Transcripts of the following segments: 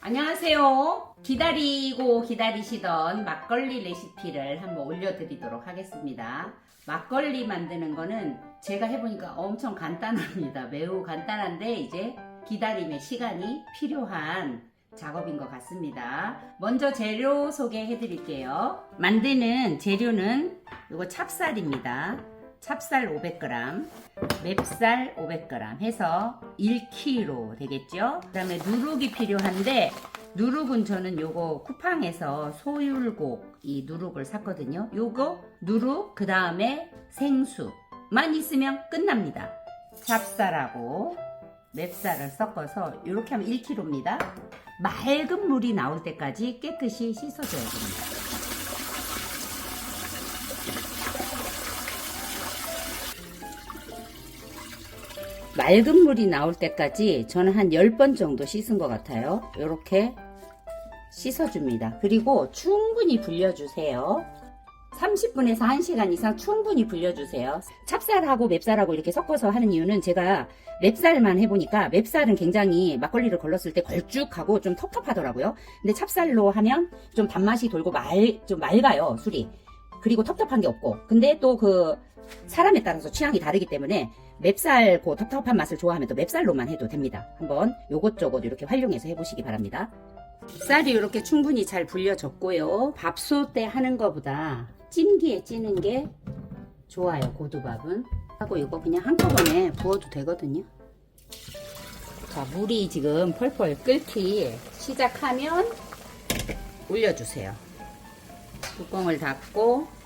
안녕하세요. 기다리고 기다리시던 막걸리 레시피를 한번 올려드리도록 하겠습니다. 막걸리 만드는 거는 제가 해보니까 엄청 간단합니다. 매우 간단한데 이제 기다림의 시간이 필요한 작업인 것 같습니다. 먼저 재료 소개해 드릴게요. 만드는 재료는 이거 찹쌀입니다. 찹쌀 500g, 맵쌀 500g 해서 1kg 되겠죠? 그 다음에 누룩이 필요한데, 누룩은 저는 요거 쿠팡에서 소율곡 이 누룩을 샀거든요. 요거 누룩, 그 다음에 생수만 있으면 끝납니다. 찹쌀하고 맵쌀을 섞어서 이렇게 하면 1kg입니다. 맑은 물이 나올 때까지 깨끗이 씻어줘야 됩니다. 맑은 물이 나올 때까지 저는 한 10번 정도 씻은 것 같아요. 이렇게 씻어줍니다. 그리고 충분히 불려주세요. 30분에서 1시간 이상 충분히 불려주세요. 찹쌀하고 맵쌀하고 이렇게 섞어서 하는 이유는 제가 맵쌀만 해보니까 맵쌀은 굉장히 막걸리를 걸렀을 때 걸쭉하고 좀 텁텁하더라고요. 근데 찹쌀로 하면 좀 단맛이 돌고 좀 맑아요, 술이. 그리고 텁텁한 게 없고. 근데 또 그 사람에 따라서 취향이 다르기 때문에 맵쌀 그 텁텁한 맛을 좋아하면 또 맵쌀로만 해도 됩니다. 한번 요것저것 이렇게 활용해서 해보시기 바랍니다. 쌀이 이렇게 충분히 잘 불려졌고요. 밥솥 때 하는 것보다 찜기에 찌는 게 좋아요. 고두밥은. 하고 이거 그냥 한꺼번에 부어도 되거든요. 자, 물이 지금 펄펄 끓기 시작하면 올려주세요. 뚜껑을 닫고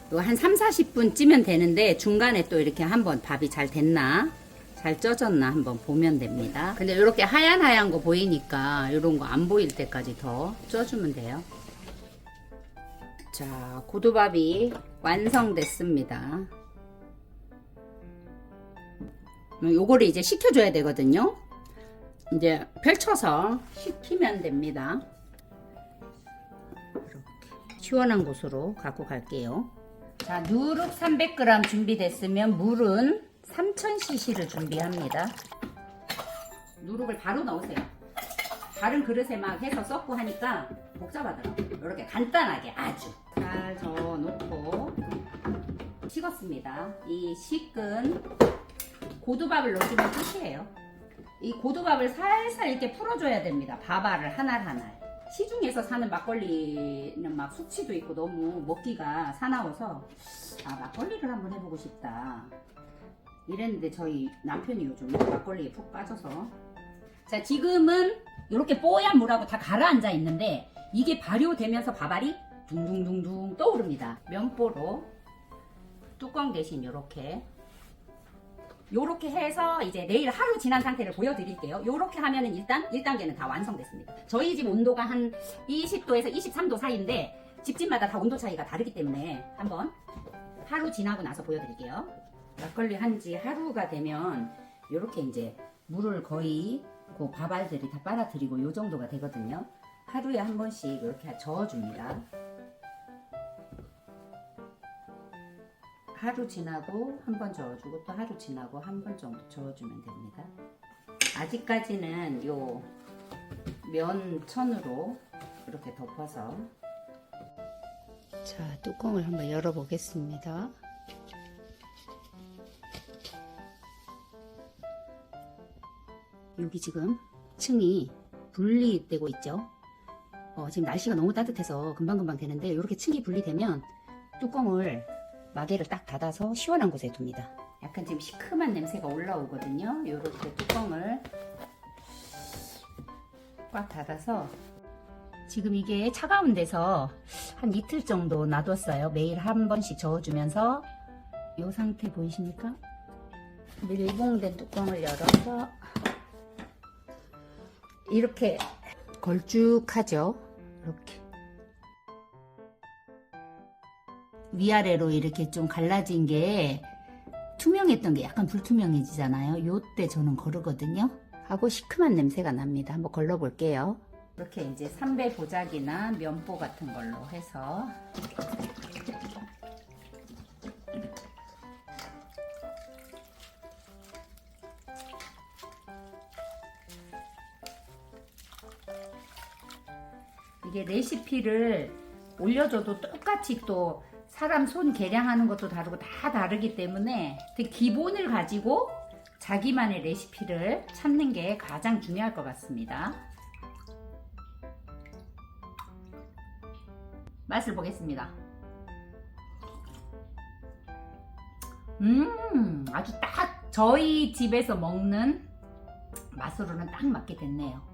이거 한 3-40분 찌면 되는데 중간에 또 이렇게 한번 밥이 잘 됐나 잘 쪄졌나 한번 보면 됩니다. 근데 이렇게 하얀 거 보이니까 이런 거 안 보일 때까지 더 쪄주면 돼요. 자, 고두밥이 완성됐습니다. 요거를 이제 식혀줘야 되거든요. 이제 펼쳐서 식히면 됩니다. 이렇게 시원한 곳으로 갖고 갈게요. 자, 누룩 300g 준비됐으면 물은 3000cc를 준비합니다. 누룩을 바로 넣으세요. 다른 그릇에 막 해서 섞고 하니까 복잡하더라고요. 이렇게 간단하게 아주 잘 저어놓고 식었습니다. 이 식은 고두밥을 넣어주면 끝이에요. 이 고두밥을 살살 이렇게 풀어줘야 됩니다. 밥알을 하나하나. 시중에서 사는 막걸리는 막 수치도 있고 너무 먹기가 사나워서 막걸리를 한번 해보고 싶다 이랬는데 저희 남편이 요즘 막걸리에 푹 빠져서 자, 지금은 이렇게 뽀얀 물하고 다 가라앉아 있는데 이게 발효되면서 밥알이 둥둥둥둥 떠오릅니다. 면보로 뚜껑 대신 요렇게 해서 이제 내일 하루 지난 상태를 보여드릴게요. 요렇게 하면은 일단 1단계는 다 완성됐습니다. 저희 집 온도가 한 20도에서 23도 사이인데 집집마다 다 온도 차이가 다르기 때문에 한번 하루 지나고 나서 보여드릴게요. 막걸리 한지 하루가 되면 요렇게 이제 물을 거의 그 밥알들이 다 빨아들이고 요 정도가 되거든요. 하루에 한 번씩 이렇게 저어줍니다. 하루 지나고 한 번 저어주고 또 하루 지나고 한 번 정도 저어주면 됩니다. 아직까지는 요 면천으로 이렇게 덮어서 자, 뚜껑을 한번 열어보겠습니다. 여기 지금 층이 분리되고 있죠. 지금 날씨가 너무 따뜻해서 금방금방 되는데 이렇게 층이 분리되면 뚜껑을 마개를 딱 닫아서 시원한 곳에 둡니다. 약간 지금 시큼한 냄새가 올라오거든요. 이렇게 뚜껑을 꽉 닫아서 지금 이게 차가운 데서 한 이틀 정도 놔뒀어요. 매일 한 번씩 저어주면서 이 상태 보이십니까? 밀봉된 뚜껑을 열어서 이렇게 걸쭉하죠. 이렇게 위아래로 이렇게 좀 갈라진 게 투명했던 게 약간 불투명해지잖아요. 요때 저는 거르거든요. 하고 시큼한 냄새가 납니다. 한번 걸러 볼게요. 이렇게 이제 삼배 보자기나 면보 같은 걸로 해서 이게 레시피를 올려줘도 똑같이 또 사람 손 계량하는 것도 다르고 다 다르기 때문에 기본을 가지고 자기만의 레시피를 찾는 게 가장 중요할 것 같습니다. 맛을 보겠습니다. 아주 딱 저희 집에서 먹는 맛으로는 딱 맞게 됐네요.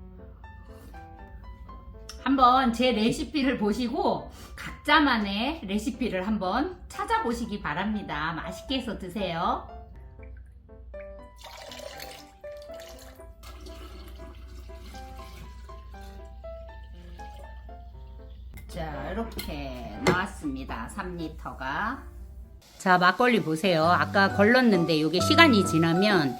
한번 제 레시피를 보시고 각자만의 레시피를 한번 찾아보시기 바랍니다. 맛있게 해서 드세요. 자, 이렇게 나왔습니다. 3리터가. 자, 막걸리 보세요. 아까 걸렀는데 이게 시간이 지나면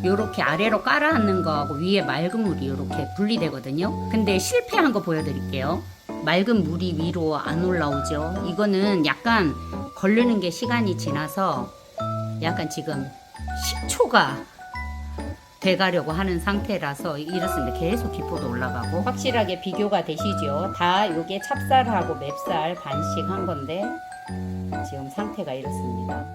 요렇게 아래로 깔아놓는 거하고 위에 맑은 물이 요렇게 분리되거든요. 근데 실패한 거 보여드릴게요. 맑은 물이 위로 안 올라오죠. 이거는 약간 걸르는 게 시간이 지나서 약간 지금 식초가 돼가려고 하는 상태라서 이렇습니다. 계속 기포도 올라가고 확실하게 비교가 되시죠. 다 요게 찹쌀하고 맵쌀 반씩 한 건데 지금 상태가 이렇습니다.